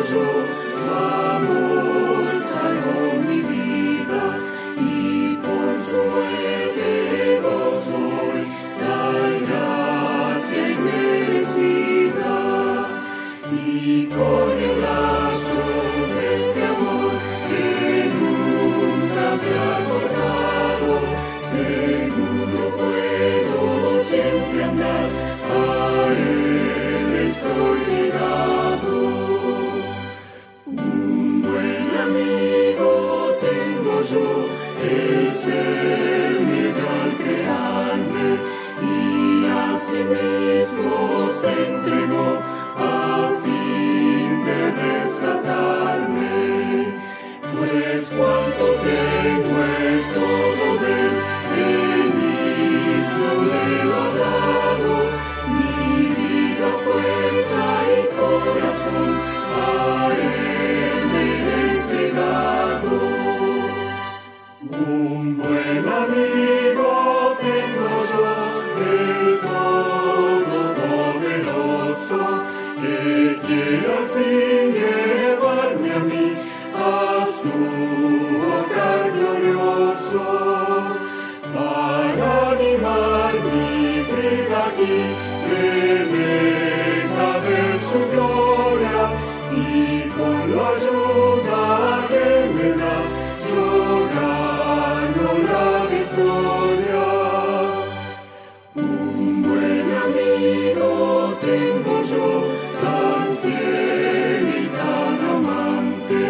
yo, su amor salvó mi vida, y por su muerte gozo hoy, tal gracia inmerecida, y con el lazo de este amor que nunca se ha cortado, seguro puedo siempre andar, a él estoy ligado. Un buen amigo tengo yo, es el miedo al crearme, y asimismo se entregó a fin de rescatarme. Pues cuanto tengo es todo de él mismo me lo ha dado, mi vida, fuerza y corazón, a él me he entregado. Un buen amigo tengo yo, el Todopoderoso, que quiere al fin llevarme a mí a su hogar glorioso, para animar mi vida aquí, me deja ver su gloria, y con la ayuda que me da, yo gano la victoria. Un buen amigo tengo yo, tan fiel y tan amante,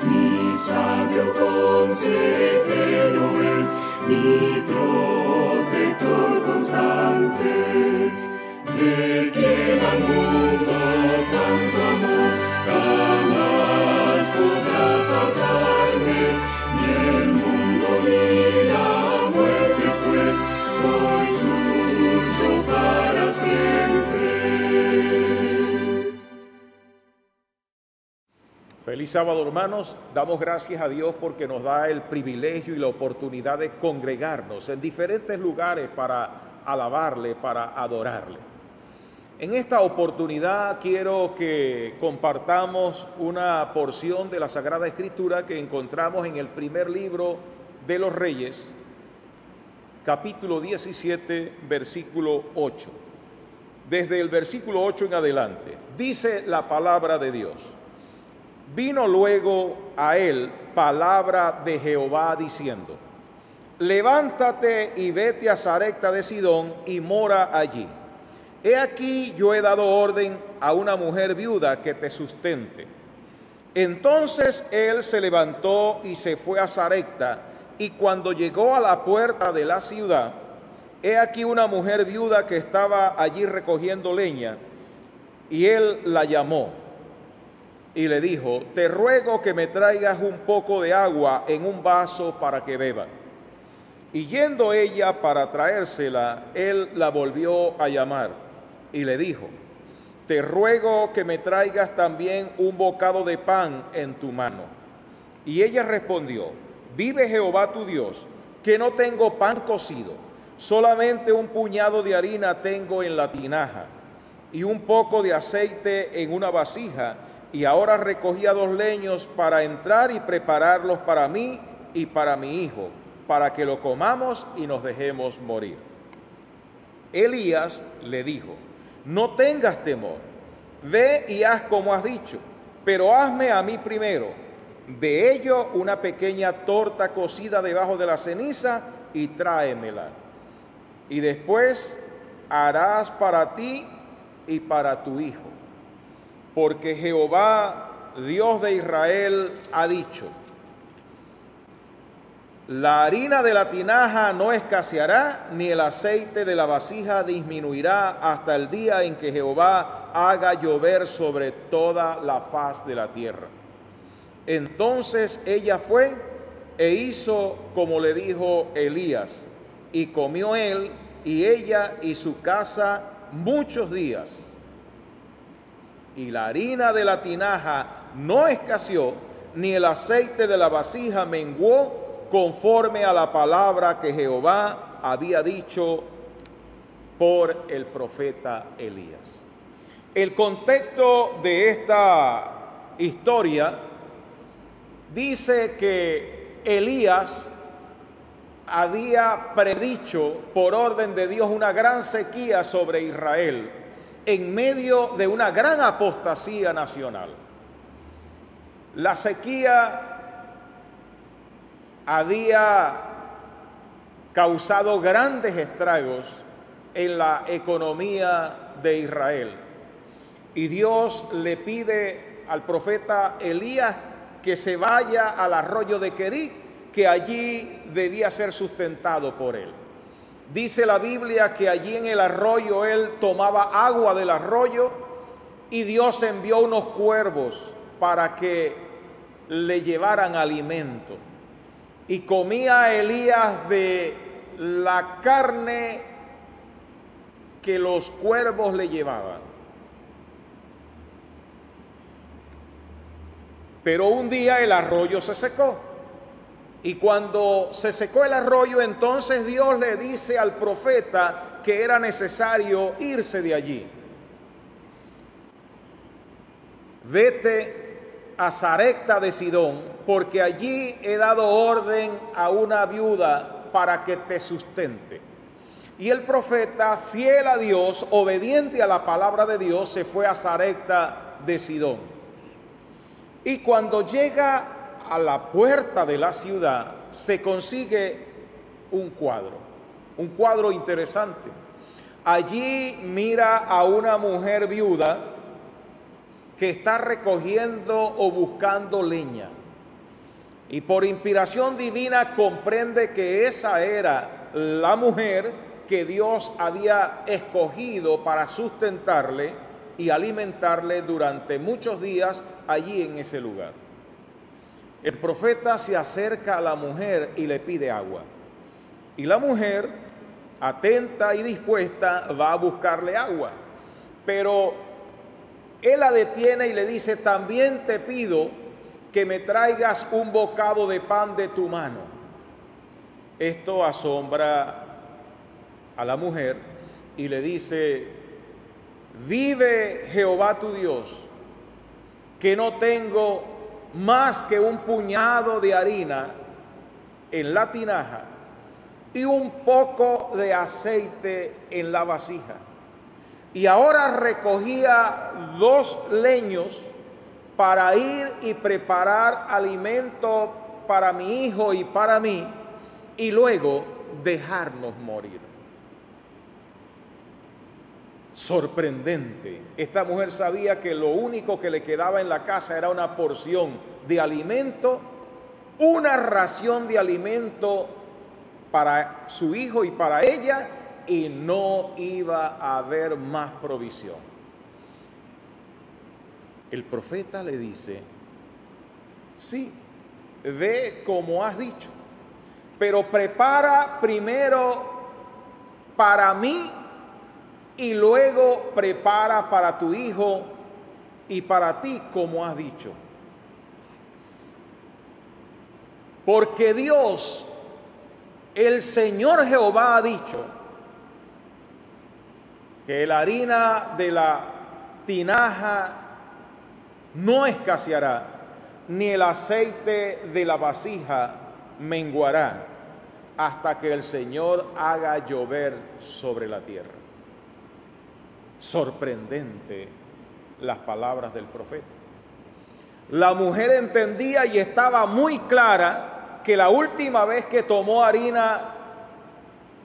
mi sabio consejero es, mi protector constante, de quien al mundo tanto amor jamás podrá apartarme, ni el mundo ni la muerte, pues soy suyo para siempre. Feliz sábado, hermanos. Damos gracias a Dios porque nos da el privilegio y la oportunidad de congregarnos en diferentes lugares para alabarle, para adorarle. En esta oportunidad quiero que compartamos una porción de la Sagrada Escritura que encontramos en el primer libro de los Reyes, capítulo 17, versículo 8. Desde el versículo 8 en adelante, dice la palabra de Dios. Vino luego a él palabra de Jehová diciendo: levántate y vete a Sarepta de Sidón y mora allí. He aquí yo he dado orden a una mujer viuda que te sustente. Entonces él se levantó y se fue a Sarepta, y cuando llegó a la puerta de la ciudad, he aquí una mujer viuda que estaba allí recogiendo leña, y él la llamó y le dijo: te ruego que me traigas un poco de agua en un vaso para que beba. Y yendo ella para traérsela, él la volvió a llamar y le dijo: te ruego que me traigas también un bocado de pan en tu mano. Y ella respondió: vive Jehová tu Dios, que no tengo pan cocido, solamente un puñado de harina tengo en la tinaja, y un poco de aceite en una vasija, y ahora recogía 2 leños para entrar y prepararlos para mí y para mi hijo, para que lo comamos y nos dejemos morir. Elías le dijo: no tengas temor, ve y haz como has dicho, pero hazme a mí primero de ello una pequeña torta cocida debajo de la ceniza y tráemela. Y después harás para ti y para tu hijo, porque Jehová, Dios de Israel, ha dicho: la harina de la tinaja no escaseará, ni el aceite de la vasija disminuirá hasta el día en que Jehová haga llover sobre toda la faz de la tierra. Entonces ella fue e hizo como le dijo Elías, y comió él y ella y su casa muchos días. Y la harina de la tinaja no escaseó, ni el aceite de la vasija menguó, conforme a la palabra que Jehová había dicho por el profeta Elías. El contexto de esta historia, dice que Elías había predicho por orden de Dios una gran sequía sobre Israel en medio de una gran apostasía nacional. La sequía había causado grandes estragos en la economía de Israel. Y Dios le pide al profeta Elías que se vaya al arroyo de Querit, que allí debía ser sustentado por él. Dice la Biblia que allí en el arroyo él tomaba agua del arroyo y Dios envió unos cuervos para que le llevaran alimento. Y comía Elías de la carne que los cuervos le llevaban. Pero un día el arroyo se secó. Y cuando se secó el arroyo, entonces Dios le dice al profeta que era necesario irse de allí. Vete a Sarepta de Sidón, porque allí he dado orden a una viuda para que te sustente. Y el profeta, fiel a Dios, obediente a la palabra de Dios, se fue a Sarepta de Sidón. Y cuando llega a la puerta de la ciudad, se consigue un cuadro interesante. Allí mira a una mujer viuda que está recogiendo o buscando leña. Y por inspiración divina comprende que esa era la mujer que Dios había escogido para sustentarle y alimentarle durante muchos días allí en ese lugar. El profeta se acerca a la mujer y le pide agua. Y la mujer, atenta y dispuesta, va a buscarle agua. Pero él la detiene y le dice: también te pido que me traigas un bocado de pan de tu mano. Esto asombra a la mujer y le dice: vive Jehová tu Dios, que no tengo más que un puñado de harina en la tinaja y un poco de aceite en la vasija. Y ahora recogía 2 leños para ir y preparar alimento para mi hijo y para mí, y luego dejarnos morir. Sorprendente. Esta mujer sabía que lo único que le quedaba en la casa era una porción de alimento, una ración de alimento para su hijo y para ella, y no iba a haber más provisión. El profeta le dice: sí, ve como has dicho, pero prepara primero para mí y luego prepara para tu hijo y para ti como has dicho. Porque Dios, el Señor Jehová, ha dicho que la harina de la tinaja no escaseará, ni el aceite de la vasija menguará, hasta que el Señor haga llover sobre la tierra. Sorprendente las palabras del profeta. La mujer entendía y estaba muy clara que la última vez que tomó harina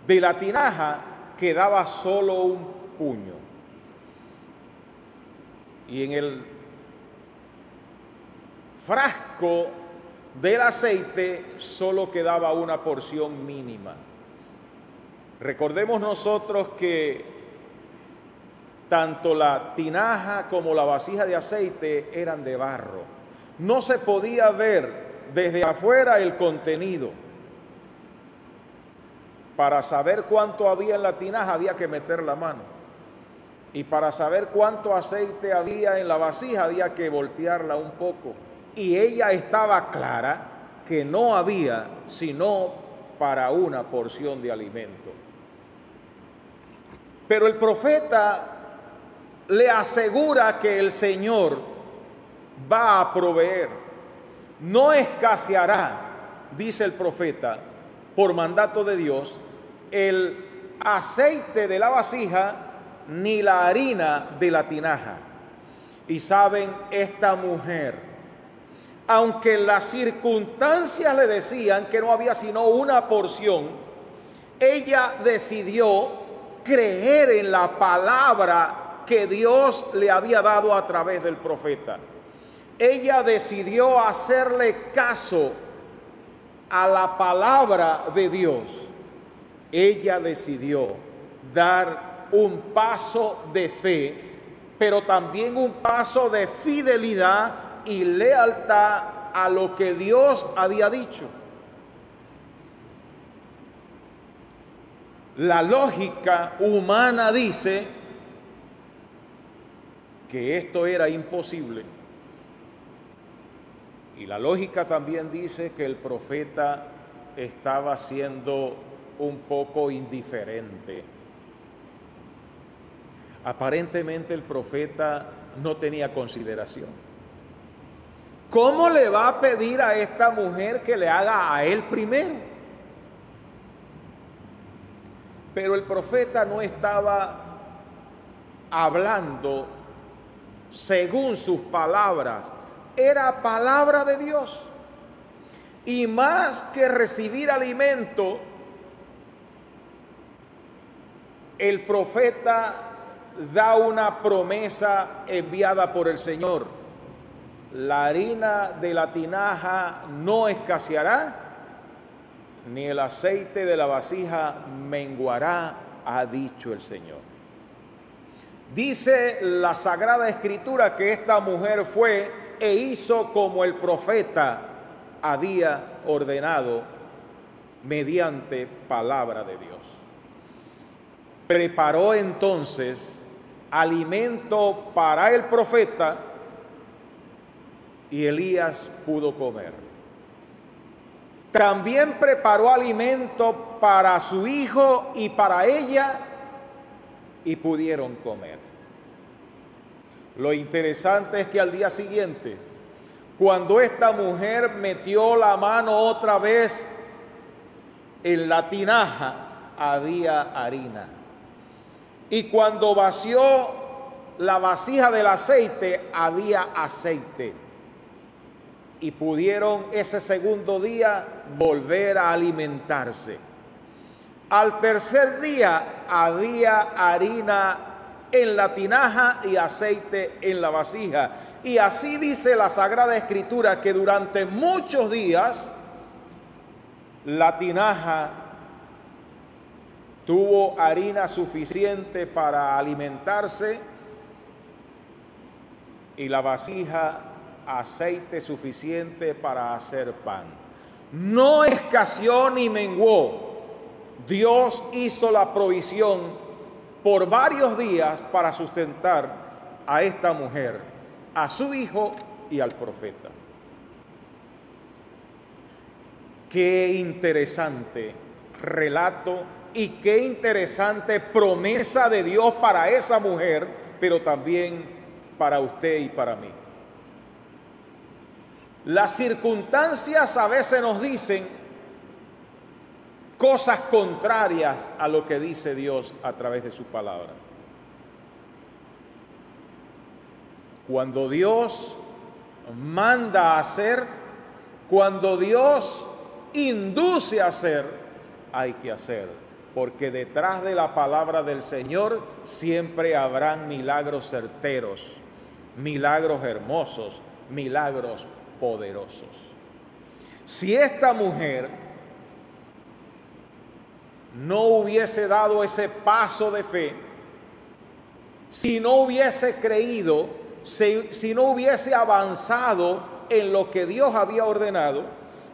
de la tinaja quedaba solo un puño. Y en el frasco del aceite solo quedaba una porción mínima. Recordemos nosotros que tanto la tinaja como la vasija de aceite eran de barro. No se podía ver desde afuera el contenido. Para saber cuánto había en la tinaja había que meter la mano. Y para saber cuánto aceite había en la vasija había que voltearla un poco. Y ella estaba clara que no había sino para una porción de alimento. Pero el profeta le asegura que el Señor va a proveer, no escaseará, dice el profeta, por mandato de Dios, el aceite de la vasija ni la harina de la tinaja. Y saben, esta mujer, aunque las circunstancias le decían que no había sino una porción, ella decidió creer en la palabra que Dios le había dado a través del profeta. Ella decidió hacerle caso a la palabra de Dios. Ella decidió dar un paso de fe, pero también un paso de fidelidad y lealtad a lo que Dios había dicho. La lógica humana dice que esto era imposible. Y la lógica también dice que el profeta estaba siendo un poco indiferente. Aparentemente el profeta no tenía consideración. ¿Cómo le va a pedir a esta mujer que le haga a él primero? Pero el profeta no estaba hablando según sus palabras, era palabra de Dios. Y más que recibir alimento, el profeta da una promesa enviada por el Señor. La harina de la tinaja no escaseará, ni el aceite de la vasija menguará, ha dicho el Señor. Dice la Sagrada Escritura que esta mujer fue e hizo como el profeta había ordenado mediante palabra de Dios. Preparó entonces alimento para el profeta y Elías pudo comer. También preparó alimento para su hijo y para ella y pudieron comer. Lo interesante es que al día siguiente, cuando esta mujer metió la mano otra vez en la tinaja, había harina. Y cuando vació la vasija del aceite, había aceite. Y pudieron ese segundo día volver a alimentarse. Al tercer día había harina en la tinaja y aceite en la vasija. Y así dice la Sagrada Escritura que durante muchos días la tinaja tuvo harina suficiente para alimentarse y la vasija aceite suficiente para hacer pan. No escaseó ni menguó. Dios hizo la provisión por varios días para sustentar a esta mujer, a su hijo y al profeta. Qué interesante relato y qué interesante promesa de Dios para esa mujer, pero también para usted y para mí. Las circunstancias a veces nos dicen cosas contrarias a lo que dice Dios a través de su palabra. Cuando Dios manda a hacer, cuando Dios induce a hacer, hay que hacer, porque detrás de la palabra del Señor siempre habrán milagros certeros, milagros hermosos, milagros poderosos. Si esta mujer no hubiese dado ese paso de fe, si no hubiese creído, si no hubiese avanzado en lo que Dios había ordenado,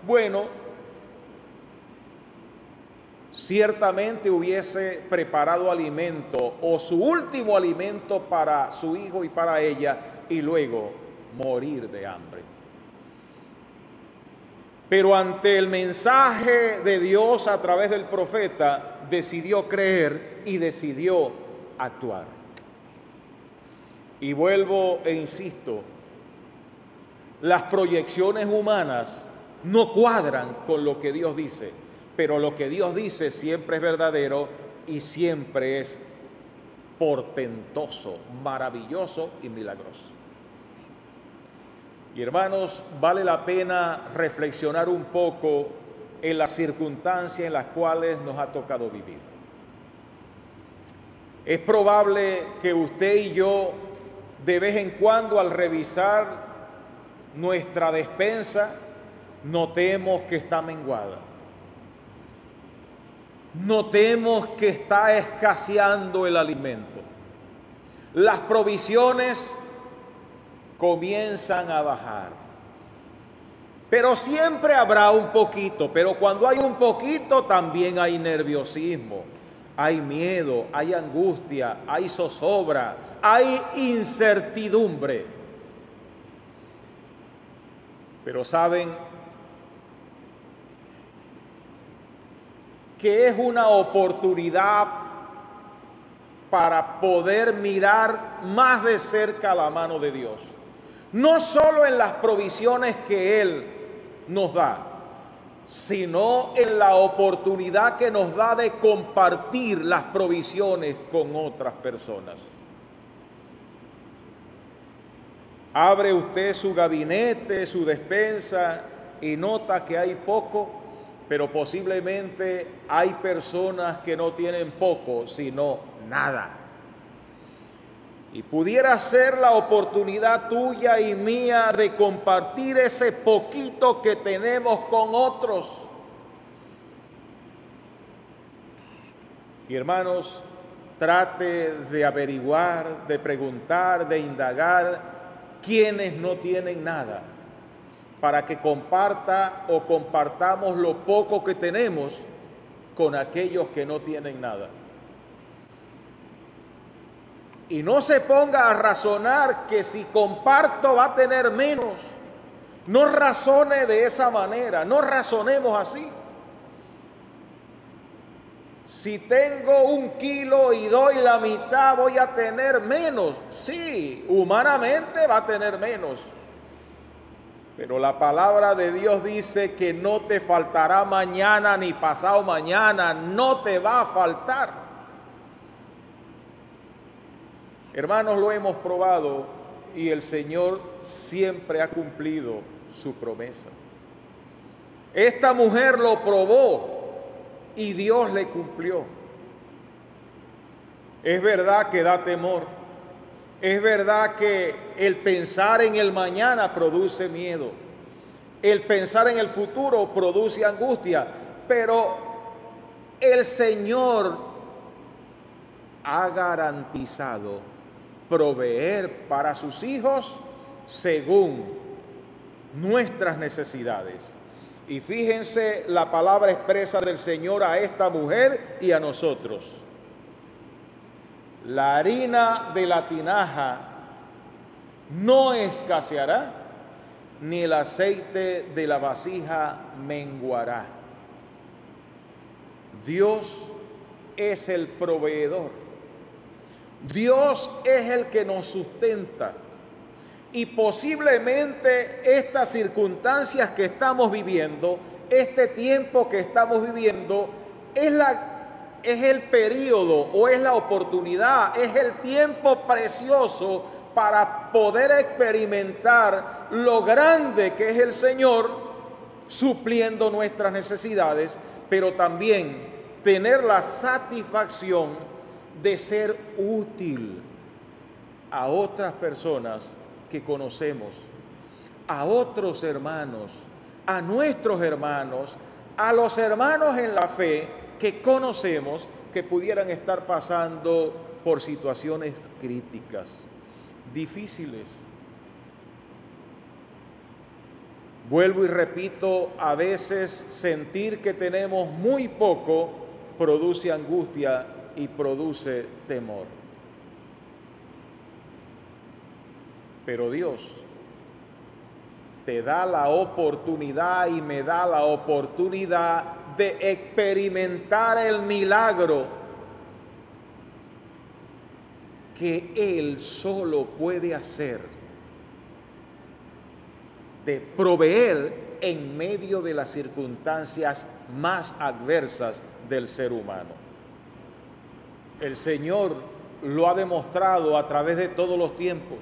bueno, ciertamente hubiese preparado alimento o su último alimento para su hijo y para ella y luego morir de hambre. Pero ante el mensaje de Dios a través del profeta, decidió creer y decidió actuar. Y vuelvo e insisto, Las proyecciones humanas no cuadran con lo que Dios dice, pero lo que Dios dice siempre es verdadero y siempre es portentoso, maravilloso y milagroso. Y hermanos, vale la pena reflexionar un poco en las circunstancias en las cuales nos ha tocado vivir. Es probable que usted y yo, de vez en cuando, al revisar nuestra despensa, notemos que está menguada. Notemos que está escaseando el alimento. Las provisiones comienzan a bajar. Pero siempre habrá un poquito, pero cuando hay un poquito también hay nerviosismo, hay miedo, hay angustia, hay zozobra, hay incertidumbre. Pero saben que es una oportunidad para poder mirar más de cerca la mano de Dios. No solo en las provisiones que Él nos da, sino en la oportunidad que nos da de compartir las provisiones con otras personas. Abre usted su gabinete, su despensa y nota que hay poco, pero posiblemente hay personas que no tienen poco, sino nada. Y pudiera ser la oportunidad tuya y mía de compartir ese poquito que tenemos con otros. Y hermanos, trate de averiguar, de preguntar, de indagar quienes no tienen nada, para que comparta o compartamos lo poco que tenemos con aquellos que no tienen nada. Y no se ponga a razonar que si comparto va a tener menos. No razone de esa manera, no razonemos así. Si tengo 1 kilo y doy la mitad, voy a tener menos. Sí, humanamente va a tener menos. Pero la palabra de Dios dice que no te faltará mañana ni pasado mañana, no te va a faltar. Hermanos, lo hemos probado y el Señor siempre ha cumplido su promesa. Esta mujer lo probó y Dios le cumplió. Es verdad que da temor. Es verdad que el pensar en el mañana produce miedo. El pensar en el futuro produce angustia. Pero el Señor ha garantizado proveer para sus hijos según nuestras necesidades. Y fíjense la palabra expresa del Señor a esta mujer y a nosotros. La harina de la tinaja no escaseará, ni el aceite de la vasija menguará. Dios es el proveedor. Dios es el que nos sustenta. Y posiblemente estas circunstancias que estamos viviendo, este tiempo que estamos viviendo, es el periodo o es la oportunidad, es el tiempo precioso para poder experimentar lo grande que es el Señor supliendo nuestras necesidades, pero también tener la satisfacción de ser útil a otras personas que conocemos, a otros hermanos, a nuestros hermanos, a los hermanos en la fe que conocemos que pudieran estar pasando por situaciones críticas, difíciles. Vuelvo y repito, a veces sentir que tenemos muy poco produce angustia y produce temor. Pero Dios te da la oportunidad y me da la oportunidad de experimentar el milagro que Él solo puede hacer de proveer en medio de las circunstancias más adversas del ser humano. El Señor lo ha demostrado a través de todos los tiempos,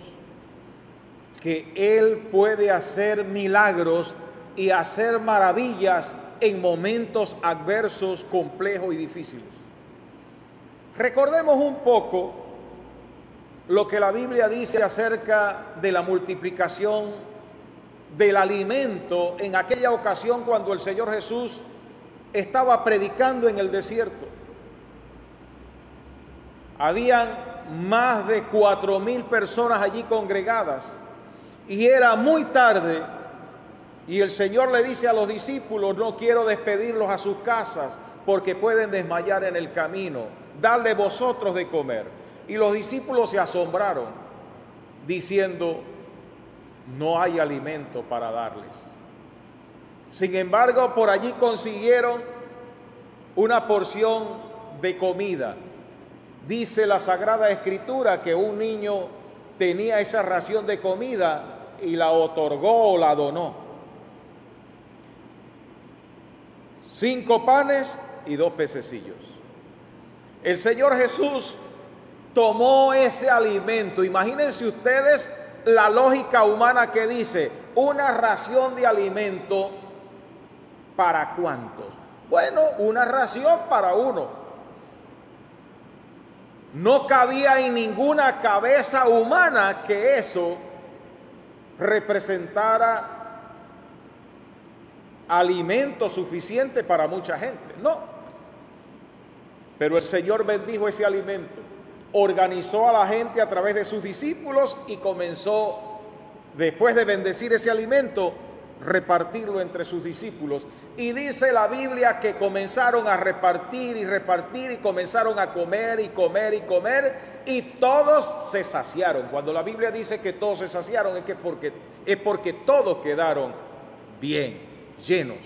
que Él puede hacer milagros y hacer maravillas en momentos adversos, complejos y difíciles. Recordemos un poco lo que la Biblia dice acerca de la multiplicación del alimento en aquella ocasión cuando el Señor Jesús estaba predicando en el desierto. Habían más de 4,000 personas allí congregadas y era muy tarde y el Señor le dice a los discípulos: no quiero despedirlos a sus casas porque pueden desmayar en el camino, dadle vosotros de comer. Y los discípulos se asombraron diciendo: no hay alimento para darles. Sin embargo, por allí consiguieron una porción de comida. Dice la Sagrada Escritura que un niño tenía esa ración de comida y la otorgó o la donó. 5 panes y 2 pececillos. El Señor Jesús tomó ese alimento. Imagínense ustedes la lógica humana que dice: una ración de alimento, ¿para cuántos? Bueno, una ración para uno. No cabía en ninguna cabeza humana que eso representara alimento suficiente para mucha gente. No. Pero el Señor bendijo ese alimento, organizó a la gente a través de sus discípulos y comenzó, después de bendecir ese alimento, repartirlo entre sus discípulos. Y dice la Biblia que comenzaron a repartir y comenzaron a comer y comer y comer, y todos se saciaron. Cuando la Biblia dice que todos se saciaron es porque todos quedaron bien, llenos.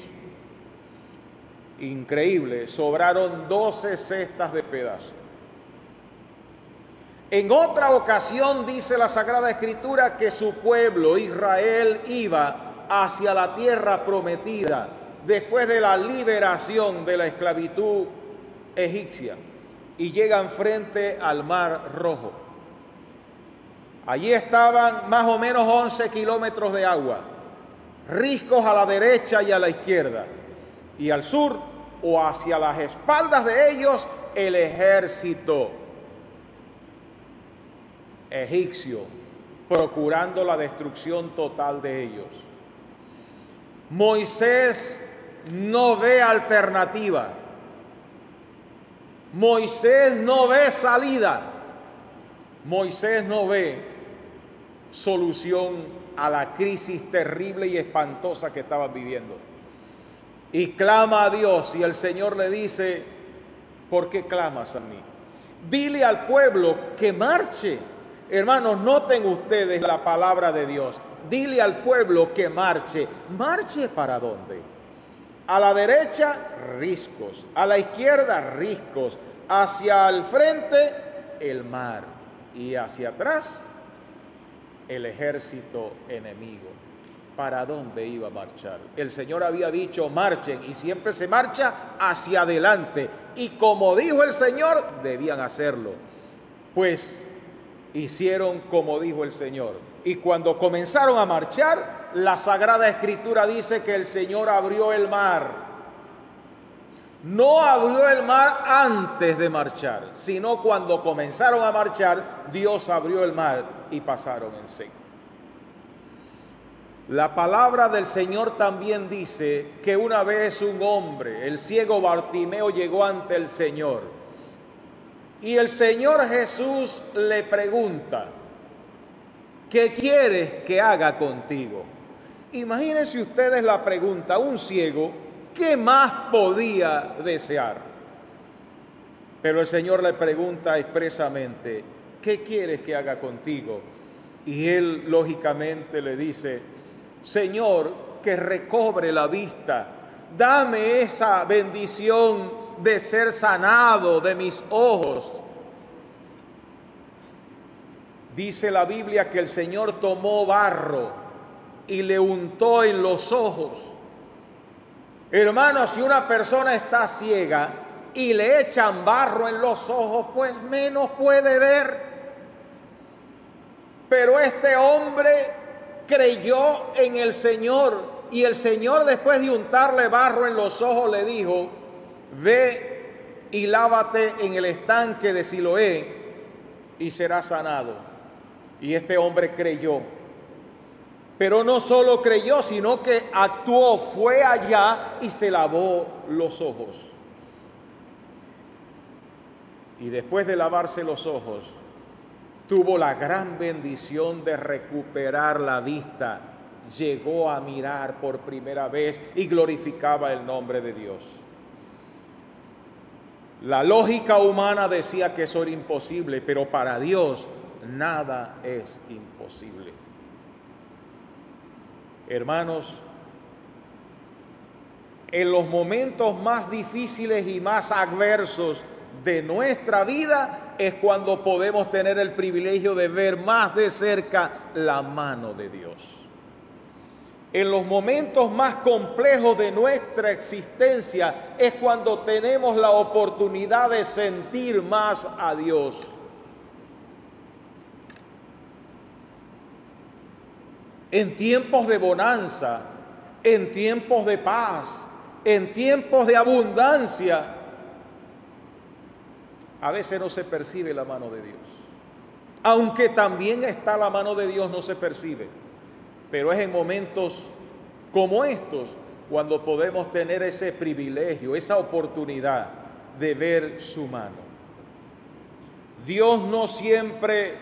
Increíble, sobraron 12 cestas de pedazos. En otra ocasión dice la Sagrada Escritura que su pueblo Israel iba hacia la tierra prometida después de la liberación de la esclavitud egipcia y llegan frente al Mar Rojo. Allí estaban más o menos 11 kilómetros de agua, riscos a la derecha y a la izquierda, y al sur o hacia las espaldas de ellos el ejército egipcio, procurando la destrucción total de ellos. Moisés no ve alternativa. Moisés no ve salida. Moisés no ve solución a la crisis terrible y espantosa que estaban viviendo. Y clama a Dios, y el Señor le dice: ¿por qué clamas a mí? Dile al pueblo que marche. Hermanos, noten ustedes la palabra de Dios. Dile al pueblo que marche. ¿Marche para dónde? A la derecha, riscos. A la izquierda, riscos. Hacia el frente, el mar. Y hacia atrás, el ejército enemigo. ¿Para dónde iba a marchar? El Señor había dicho: marchen, y siempre se marcha hacia adelante. Y como dijo el Señor, debían hacerlo. Pues hicieron como dijo el Señor. Y cuando comenzaron a marchar, la Sagrada Escritura dice que el Señor abrió el mar. No abrió el mar antes de marchar, sino cuando comenzaron a marchar, Dios abrió el mar y pasaron en seco. La palabra del Señor también dice que una vez un hombre, el ciego Bartimeo, llegó ante el Señor. Y el Señor Jesús le pregunta: ¿qué quieres que haga contigo? Imagínense ustedes la pregunta. Un ciego, ¿qué más podía desear? Pero el Señor le pregunta expresamente: ¿qué quieres que haga contigo? Y él lógicamente le dice: Señor, que recobre la vista. Dame esa bendición de ser sanado de mis ojos. Dice la Biblia que el Señor tomó barro y le untó en los ojos. Hermanos, si una persona está ciega y le echan barro en los ojos, pues menos puede ver. Pero este hombre creyó en el Señor, y el Señor, después de untarle barro en los ojos, le dijo: ve y lávate en el estanque de Siloé y serás sanado. Y este hombre creyó. Pero no solo creyó, sino que actuó, fue allá y se lavó los ojos. Y después de lavarse los ojos, tuvo la gran bendición de recuperar la vista. Llegó a mirar por primera vez y glorificaba el nombre de Dios. La lógica humana decía que eso era imposible, pero para Dios nada es imposible. Hermanos, en los momentos más difíciles y más adversos de nuestra vida es cuando podemos tener el privilegio de ver más de cerca la mano de Dios. En los momentos más complejos de nuestra existencia es cuando tenemos la oportunidad de sentir más a Dios. En tiempos de bonanza, en tiempos de paz, en tiempos de abundancia, a veces no se percibe la mano de Dios. Aunque también está la mano de Dios, no se percibe. Pero es en momentos como estos cuando podemos tener ese privilegio, esa oportunidad de ver su mano. Dios no siempre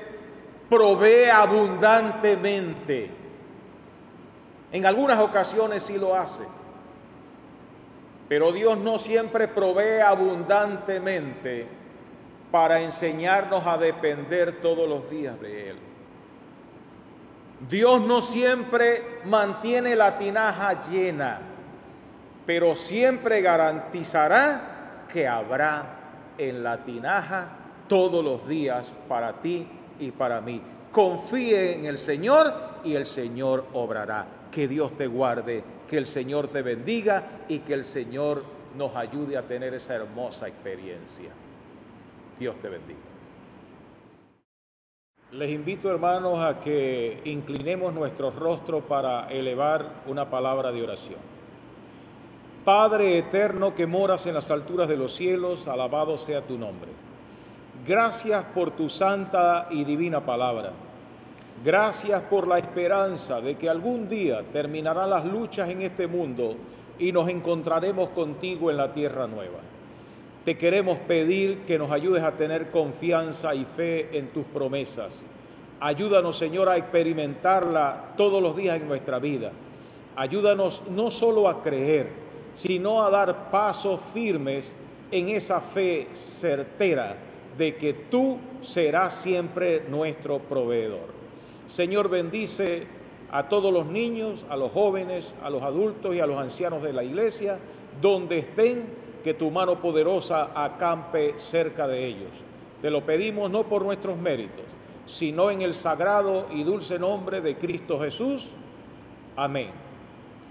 provee abundantemente. En algunas ocasiones sí lo hace, pero Dios no siempre provee abundantemente para enseñarnos a depender todos los días de Él. Dios no siempre mantiene la tinaja llena, pero siempre garantizará que habrá en la tinaja todos los días para ti y para mí. Confíe en el Señor y el Señor obrará. Que Dios te guarde, que el Señor te bendiga y que el Señor nos ayude a tener esa hermosa experiencia. Dios te bendiga. Les invito, hermanos, a que inclinemos nuestros rostros para elevar una palabra de oración. Padre eterno que moras en las alturas de los cielos, alabado sea tu nombre. Gracias por tu santa y divina palabra. Gracias por la esperanza de que algún día terminarán las luchas en este mundo y nos encontraremos contigo en la tierra nueva. Te queremos pedir que nos ayudes a tener confianza y fe en tus promesas. Ayúdanos, Señor, a experimentarla todos los días en nuestra vida. Ayúdanos no solo a creer, sino a dar pasos firmes en esa fe certera de que tú serás siempre nuestro proveedor. Señor, bendice a todos los niños, a los jóvenes, a los adultos y a los ancianos de la iglesia, donde estén, que tu mano poderosa acampe cerca de ellos. Te lo pedimos no por nuestros méritos, sino en el sagrado y dulce nombre de Cristo Jesús. Amén.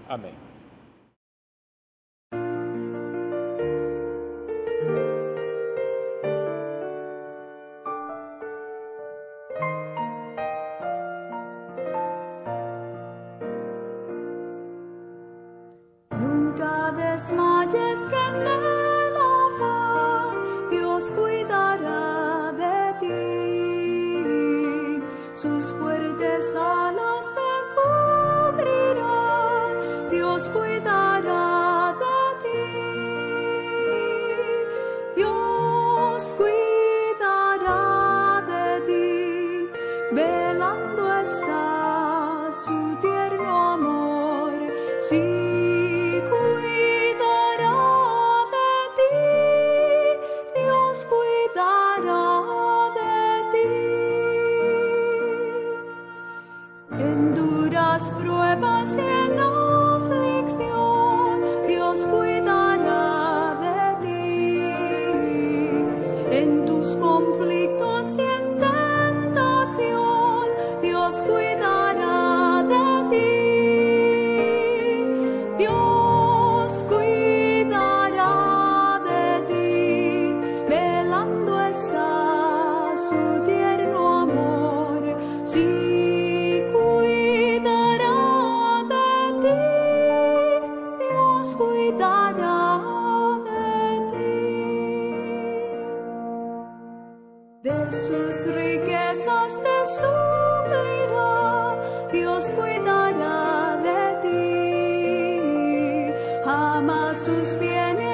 Amén. Nunca desmayes que en el afán Dios cuidará de ti. Sus fuertes alas te cubrirán, Dios cuidará de ti. Dios cuidará de ti, velando está su tierno amor. Sí. Pruebas y en aflicción, Dios cuidará de ti. En tus conflictos y en tentación, Dios cuidará de ti. ti, Dios cuidará de ti. De sus riquezas te suplirá, Dios cuidará de ti. Jamás sus bienes